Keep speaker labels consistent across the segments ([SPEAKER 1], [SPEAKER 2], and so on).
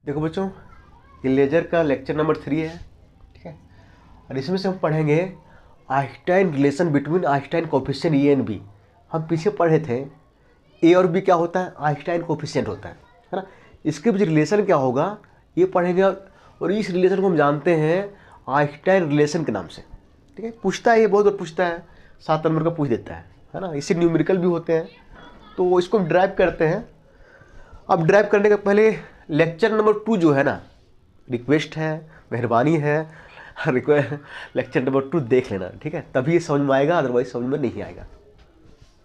[SPEAKER 1] देखो बच्चों, ये लेजर का लेक्चर नंबर 3 है, ठीक है। और इसमें से हम पढ़ेंगे Einstein relation between Einstein coefficient A and B. हम पीछे पढ़े थे ए और बी क्या होता है, आइंस्टाइन कोफिशिएंट होता है ना। इसके बीच रिलेशन क्या होगा ये पढ़ेंगे, और इस रिलेशन को हम जानते हैं आइंस्टाइन रिलेशन के नाम से, ठीक है। पूछता है ये, बहुत बार पूछता है, 7 नंबर का पूछ देता है ना। इससे न्यूमेरिकल भी होते हैं, तो इसको हम ड्राइव करते हैं। अब ड्राइव करने के पहले लेक्चर नंबर 2 जो है ना, रिक्वेस्ट है, मेहरबानी है, लेक्चर नंबर 2 देख लेना, ठीक है, तभी समझ में आएगा, अदरवाइज समझ में नहीं आएगा,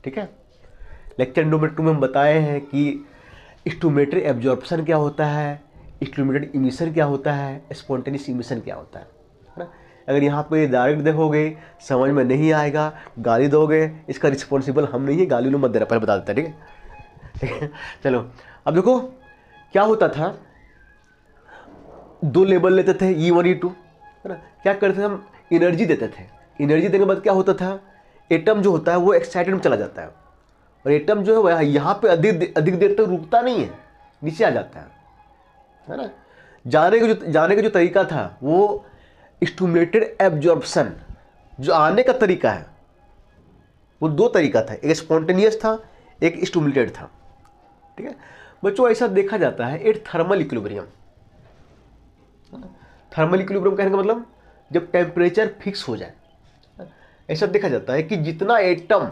[SPEAKER 1] ठीक है। लेक्चर नंबर 2 में हम बताए हैं कि स्टोमेट्री एब्जॉर्प्शन क्या होता है, स्टोमेटेड इमिशन क्या होता है, स्पॉन्टेनियस इमिशन क्या होता है ना। अगर यहाँ पे डायरेक्ट देखोगे समझ में नहीं आएगा, गाली दोगे, इसका रिस्पॉन्सिबल हम नहीं है, गाली मत देना, पहले बता देता है, ठीक है। चलो अब देखो क्या होता था, 2 लेवल लेते थे E1 E2, है ना। क्या करते थे हम, एनर्जी देते थे। एनर्जी देने के बाद क्या होता था, एटम जो होता है वो एक्साइटेड में चला जाता है, और एटम जो है वह यहाँ पे अधिक देर तक रुकता नहीं है, नीचे आ जाता है ना। जाने का जो तरीका था वो स्टिमुलेटेड एब्जॉर्प्शन, जो आने का तरीका है वो 2 तरीका था, एक स्पॉन्टेनियस था, एक स्टिमुलेटेड था, ठीक है। बच्चों ऐसा देखा जाता है at thermal equilibrium. Thermal equilibrium कहने का मतलब जब टेम्परेचर फिक्स हो जाए, ऐसा देखा जाता है कि जितना एटम,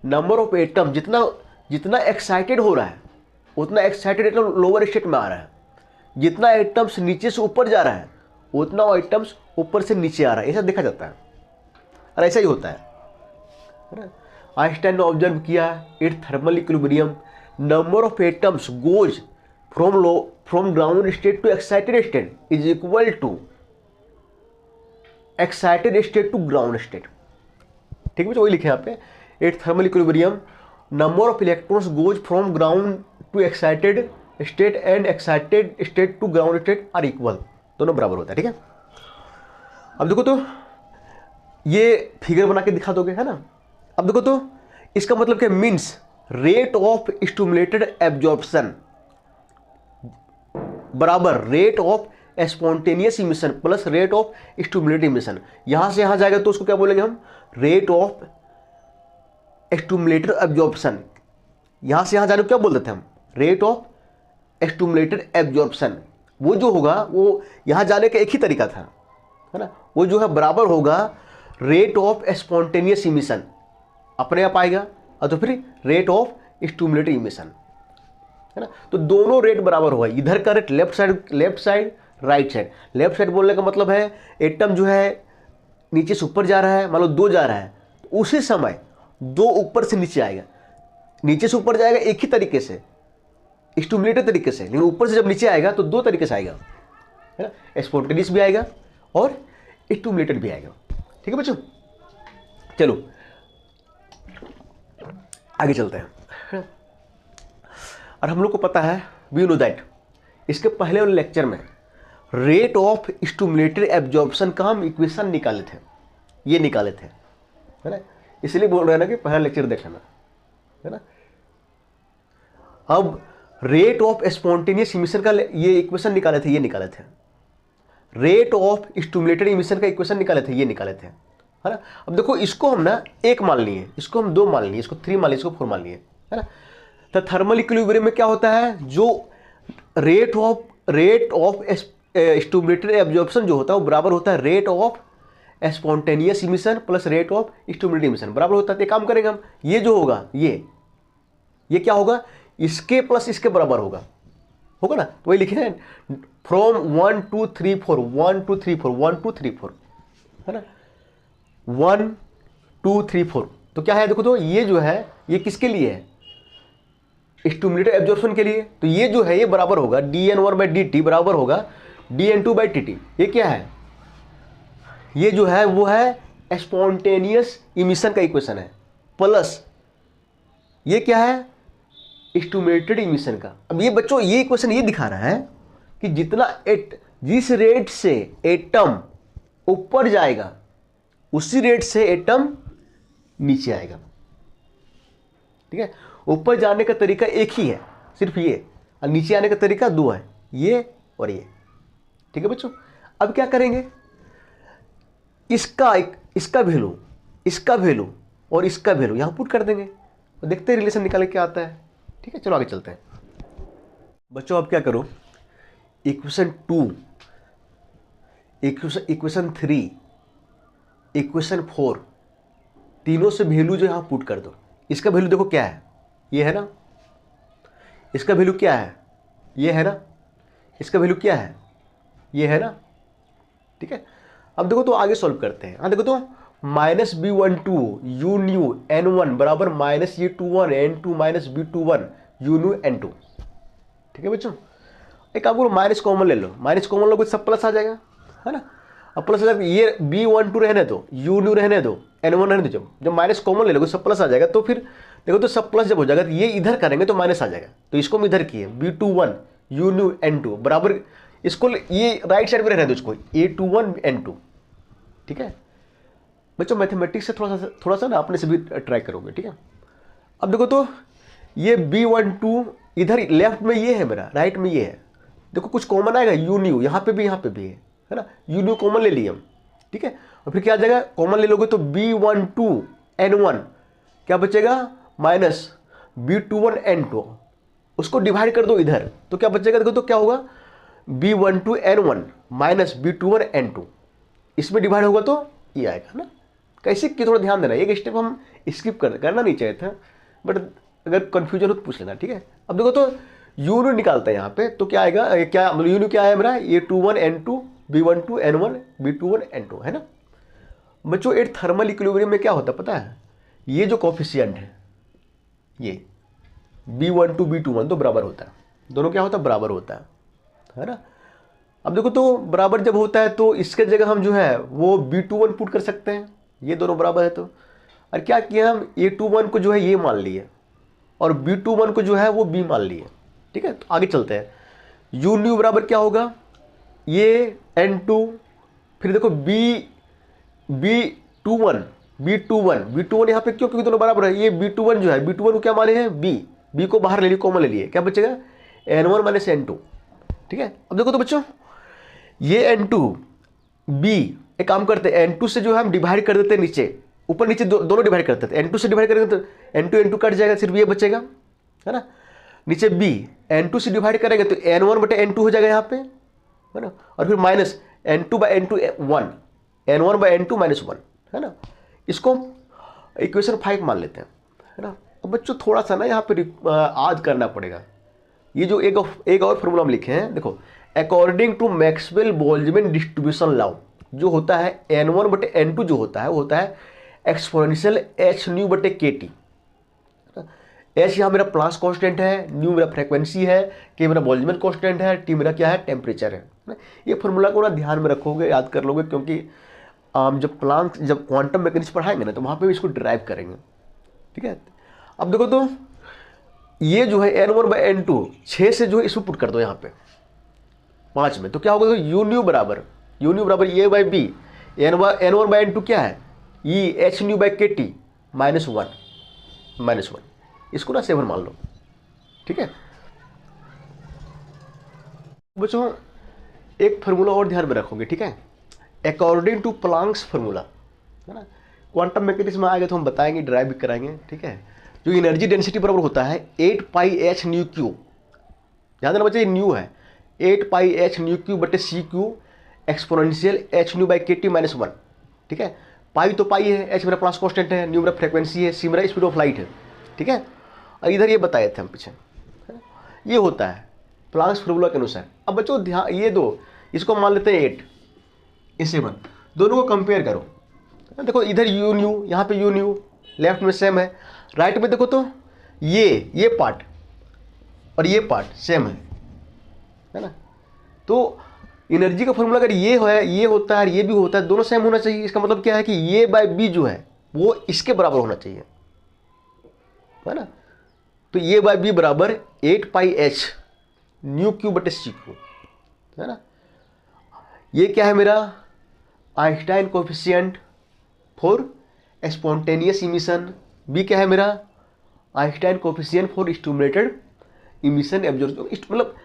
[SPEAKER 1] नंबर ऑफ एटम जितना एक्साइटेड हो रहा है उतना एक्साइटेड एटम लोअर स्टेट में आ रहा है, जितना एटम्स नीचे से ऊपर जा रहा है उतना एटम्स ऊपर से नीचे आ रहा है, ऐसा देखा जाता है, और ऐसा ही होता है ना। आइंस्टाइन ने ऑब्जर्व किया at thermal equilibrium number of atoms goes from ground state to excited state is equal to excited state to ground state, ठीक है। वही लिखे यहाँ पे, at thermal equilibrium number of electrons goes from ground to excited state and excited state to ground state are equal, दोनों बराबर होता है, ठीक है। अब देखो तो ये फिगर बना के दिखा दोगे, है ना। अब देखो तो इसका मतलब क्या, means rate of stimulated absorption बराबर rate of spontaneous emission plus rate of stimulated emission. यहां से यहां जाएगा तो उसको क्या बोलेंगे हम, रेट ऑफ स्टिमुलेटेड एब्जॉर्प्शन। यहां से यहां जाने को क्या बोल देते हैं हम, रेट ऑफ स्टिमुलेटेड एब्जॉर्प्शन। वो जो होगा वो यहां जाने का एक ही तरीका था, है ना, वो जो है बराबर होगा रेट ऑफ स्पॉन्टेनियस इमिशन, अपने आप आएगा, और तो फिर रेट ऑफ स्टिमुलेटेड इमिशन, है ना। तो दोनों रेट बराबर होगा, इधर का rate left side right side. Left side बोलने का मतलब है एटम जो है नीचे से ऊपर जा रहा है, मान लो 2 जा रहा है, तो उसी समय 2 ऊपर से नीचे आएगा, नीचे से ऊपर जाएगा एक ही तरीके से, स्टिमुलेटेड तरीके से, लेकिन ऊपर से जब नीचे आएगा तो 2 तरीके से आएगा, है ना, स्पॉन्टेनियस भी आएगा और स्टिमुलेटेड भी आएगा, ठीक है बच्चों। चलो आगे चलते हैं। और हम लोग को पता है, वी नो दैट, इसके पहले वाले लेक्चर में रेट ऑफ स्टिमुलेटेड एब्जॉर्प्शन का हम इक्वेशन निकाले थे, ये निकाले थे, है ना। इसलिए बोल रहे हैं ना कि पहला लेक्चर देख लेना, है ना। अब रेट ऑफ स्पॉन्टेनियस इमिशन का ये इक्वेशन निकाले थे, ये निकाले थे। रेट ऑफ स्टिमुलेटेड इमिशन का इक्वेशन निकाले थे, ये निकाले थे, है ना। अब देखो इसको हम ना 1 मान लिए, इसको हम 2 मान लिए, इसको 3 मान लिए, इसको 4 मान लिए, है ना। तो थर्मल इक्विलिब्रियम में क्या होता है, जो रेट ऑफ स्टिमुलेटेड एब्जॉर्प्शन जो होता है वो बराबर होता है rate of spontaneous emission plus rate of stimulated emission, बराबर होता है। तो काम करेंगे हम, ये जो होगा ये क्या होगा, इसके प्लस इसके बराबर होगा ना। तो वही लिखे हैं, फ्रॉम 1 2 3 4 1 2 3 4 1 2 3 4, है ना, 1 2 3 4। तो क्या है देखो, तो ये जो है ये किसके लिए है, स्टिमुलेटेड एब्जॉर्प्शन के लिए। तो ये जो है ये बराबर होगा dN1/dt बराबर होगा dN2/dt। ये क्या है, ये जो है वो है स्पॉन्टेनियस इमिशन का इक्वेशन है, प्लस ये क्या है, स्टिमुलेटेड इमिशन का। अब ये बच्चों ये इक्वेशन ये दिखा रहा है कि जिस रेट से एटम ऊपर जाएगा उसी रेट से एटम नीचे आएगा, ठीक है। ऊपर जाने का तरीका एक ही है, सिर्फ ये, और नीचे आने का तरीका 2 है, ये और ये। ठीक है बच्चों, अब क्या करेंगे, इसका वैल्यू, इसका वैल्यू और इसका वैल्यू यहाँ पुट कर देंगे तो देखते हैं रिलेशन निकाल के आता है। ठीक है, चलो आगे चलते हैं बच्चों। अब क्या करो, इक्वेशन 2, इक्वेशन 3, इक्वेशन 4, तीनों से वैल्यू जो यहाँ पुट कर दो। इसका वैल्यू देखो क्या है, ये है ना, इसका वैल्यू क्या है, ये है ना, इसका वैल्यू क्या है, ये है ना। ठीक है, अब देखो तो आगे सॉल्व करते हैं। हाँ देखो तो -b12 u न्यू n1 बराबर -a21 n2 -b21 u new n2। ठीक है बच्चों, एक काम करो, माइनस कॉमन ले लो, माइनस कॉमन लोगे सब प्लस आ जाएगा, है ना। अब प्लस आ जाएगा, ये b12 रहने दो, u न्यू रहने दो, n1 रहने दो। जब माइनस कॉमन ले लोगे सब प्लस आ जाएगा, तो फिर देखो तो सब प्लस जब हो जाएगा तो ये इधर करेंगे तो माइनस आ जाएगा, तो इसको हम इधर किए b21 u न्यू n2 बराबर, इसको ये राइट साइड में रहने दो, इसको a21 n2। ठीक है बच्चों, मैथमेटिक्स से थोड़ा सा ना अपने से भी ट्राई करोगे। ठीक है, अब देखो तो ये b12 इधर लेफ्ट में ये है मेरा, राइट में ये है, देखो कुछ कॉमन आएगा, यू न्यू यहाँ पे भी है ना, यू न्यू कॉमन ले लिए हम। ठीक है, और फिर क्या आ जाएगा, कॉमन ले लोगे तो b12 n1 क्या बचेगा माइनस b21 n2, उसको डिवाइड कर दो इधर तो क्या बचेगा, देखो तो क्या होगा b12 n1 minus b21 n2, इसमें डिवाइड होगा तो ये आएगा ना। कैसे कि थोड़ा ध्यान देना, एक स्टेप हम स्किप करना नहीं चाहिए था, बट अगर कंफ्यूजन हो तो पूछ लेना। ठीक है, अब देखो तो यू न्यू निकालता है यहाँ पे, तो क्या आएगा, क्या मतलब यू न्यू क्या है मेरा, a21 n2 b12 n1 b21 n2 है ना। बच्चों एक थर्मल इक्विलिब्रियम में क्या होता है पता है, ये जो कोफिशिएंट है ये b12 b21 तो बराबर होता है, दोनों क्या होता है बराबर होता है ना। अब देखो तो बराबर जब होता है तो इसके जगह हम जो है वो b21 पुट कर सकते हैं, ये दोनों बराबर है तो। और क्या किया हम a21 को जो है ये मान लिए और b21 को जो है वो b मान लिए। ठीक है, तो आगे चलते हैं, u न्यू बराबर क्या होगा, ये n2, फिर देखो b21 यहाँ पे क्यों, क्योंकि दोनों बराबर है, ये b21 जो है b21 को क्या माने हैं b को बाहर ले लिए, कॉमन ले लिए, क्या बचेगा n1 माइनस n2। ठीक है, अब देखो तो बच्चों ये n2 b, एक काम करते हैं n2 से जो है हम डिवाइड कर देते हैं नीचे, ऊपर नीचे दोनों डिवाइड करते थे, n2 से डिवाइड करेंगे तो n2 n2 कट जाएगा, सिर्फ ये बचेगा है ना। नीचे b n2 से डिवाइड करेंगे तो n1 बटे n2 हो जाएगा यहाँ पे, है ना, और फिर minus n2 by n2 1, n1 by n2 minus 1 है ना। इसको इक्वेशन 5 मान लेते हैं, है ना। अब बच्चों थोड़ा सा ना यहाँ पे आज करना पड़ेगा, ये जो एक और फॉर्मूला हम लिखे हैं, देखो according to Maxwell Boltzmann distribution law जो होता है n1 बटे n2 जो होता है वो होता है एक्सपोनेंशियल h न्यू बटे kt। h यहाँ मेरा प्लांक्स कांस्टेंट है, न्यू मेरा फ्रीक्वेंसी है, k मेरा बोल्ट्जमैन कांस्टेंट है, t मेरा क्या है टेम्परेचर है। ये फॉर्मूला को ना ध्यान में रखोगे, याद कर लोगे, क्योंकि जब क्वांटम मैकेनिक्स पढ़ाएंगे ना तो वहाँ पे भी इसको ड्राइव करेंगे। ठीक है, अब देखो तो ये जो है n1 बाई n2 6 से जो है इसको पुट कर दो यहाँ पे 5 में, तो क्या होगा, तो यू न्यू बराबर ए by B, n1 by n2 क्या है E H nu by K T minus one, इसको ना 7 मान लो। ठीक है बच्चों, एक फार्मूला और ध्यान में रखोगे, ठीक है, अकॉर्डिंग टू प्लांक्स फार्मूला, है ना। क्वांटम मैकेनिक्स में आएगा तो हम बताएंगे, ड्राइव भी कराएंगे। ठीक है, जो एनर्जी डेंसिटी बराबर होता है 8 पाई एच न्यू क्यू, ध्यान देना बच्चे, ये न्यू है, 8 पाई एच न्यू क्यू बटे C Q exponential H nu by K T minus 1। ठीक है, पाई तो पाई है, एच मेरा प्लास कांस्टेंट है, न्यू मेरा फ्रीक्वेंसी है, सी मेरा स्पीड ऑफ लाइट है। ठीक है, और इधर ये बताए थे हम पीछे, ये होता है प्लांक्स फार्मूला के अनुसार। अब बच्चों ध्यान, ये दो इसको मान लेते हैं 8, ये 7, दोनों को कंपेयर करो, देखो इधर यू न्यू, यहाँ पे यू न्यू, लेफ्ट में सेम है, राइट में देखो तो ये पार्ट और ये पार्ट सेम है ना। तो एनर्जी का फॉर्मूला अगर ये होता है और ये भी होता है, दोनों सेम होना चाहिए। इसका मतलब क्या है कि ये बाय बी जो है वो इसके बराबर होना चाहिए, है ना। तो ये बाय बी बराबर 8 पाई एच न्यू क्यू बटे सी क्यू, है ना। ये क्या है मेरा Einstein coefficient for spontaneous emission, B क्या है मेरा Einstein coefficient for stimulated emission absorption, मतलब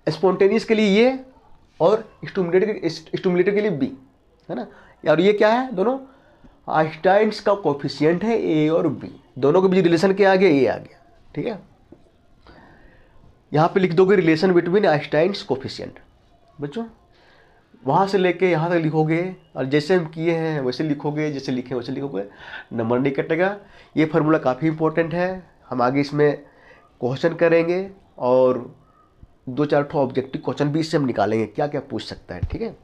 [SPEAKER 1] स्पॉन्टेनियस के लिए ये और स्टिमुलेटर के लिए बी, है ना। और ये क्या है, दोनों आइंस्टाइन्स का कोफिशिएंट है ए और बी, दोनों के बीच रिलेशन क्या आ गया, ये आ गया, ठीक है। यहाँ पे लिख दोगे रिलेशन बिटवीन आइंस्टाइन्स कोफिशिएंट बच्चों, वहाँ से लेके यहाँ तक लिखोगे और जैसे हम किए हैं वैसे लिखोगे, जैसे लिखे वैसे लिखोगे, नंबर नहीं कटेगा। ये फार्मूला काफ़ी इंपॉर्टेंट है, हम आगे इसमें क्वेश्चन करेंगे और 2-4 ऑब्जेक्टिव क्वेश्चन भी इससे हम निकालेंगे, क्या क्या पूछ सकता है, ठीक है।